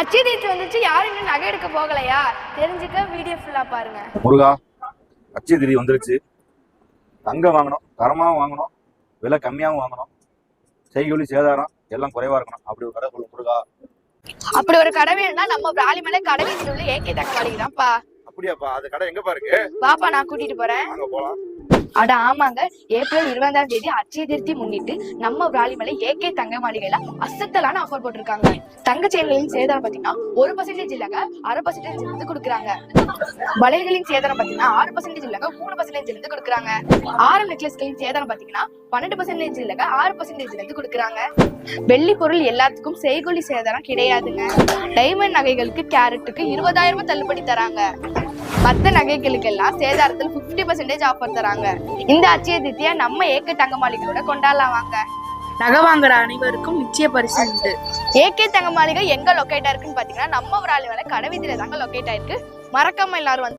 அச்சய தீர்த்தி வந்துச்சு, யாரும் இன்னும் நகை எடுக்க போகலையா? தெரிஞ்சுக்க வீடியோ ஃபுல்லா பாருங்க. முருகா, அச்சய தீர்த்தி வந்துருச்சு. தங்கம் வாங்கணும், தரமாவும் வாங்கணும், விலை கம்மியாகவும் வாங்கணும், செய்கூலி சேதாரம் எல்லாம் குறைவா இருக்கணும். அப்படி ஒரு கடை சொல்லு முருகா. அப்படி ஒரு கடை வேணும்னா நம்ம விராலிமலை கடை வீதியில் உள்ள ஏகே தங்கமளிகை தான்ப்பா. அப்படியாப்பா? அது கடை எங்கப்பா இருக்கு? வாப்பா, நான் கூட்டிட்டு போறேன். அங்க போலாம். அட ஆமாங்க, ஏப்ரல் 20ஆம் தேதி அச்சய திருத்தி முன்னிட்டு நம்ம விராலிமலை ஏகே தங்க மாளிகையில அசத்தலான ஆஃபர் போட்டிருக்காங்க. தங்க செயின்களின் சேதாரம் பாத்தீங்கன்னா 1% இல்லங்க 1/2% இருந்து கொடுக்குறாங்க. வளையல்களின் சேதாரம் பாத்தீங்கன்னா 6% இல்லங்க 3% இருந்து கொடுக்குறாங்க. ஆரம் நெக்லஸ்களின் சேதாரம் பாத்தீங்கன்னா 12% இல்லங்க 6% இருந்து கொடுக்குறாங்க. வெள்ளி பொருள் எல்லாத்துக்கும் செய்கூலி சேதாரம் கிடையாதுங்க. டைமண்ட் நகைகளுக்கு கேரட்டுக்கு 20,000 தள்ளுபடி தராங்க. மற்ற நகைகளுக்கு எல்லாம் சேதாரத்தில் 50% ஆஃபர் தராங்க. இந்த அச்சய திருத்தியை நம்ம ஏகே தங்க மாளிகையோட கொண்டாடலாம் வாங்க. நகை வாங்குற அனைவருக்கும் நிச்சய பரிசு உண்டு. ஏகே தங்க மாளிகை எங்க லொக்கேட் ஆயிருக்குன்னு பாத்தீங்கன்னா நம்ம விராலிமலை கடை வீதியில தாங்க லொக்கேட் ஆயிருக்கு. மறக்காம எல்லாரும் வந்து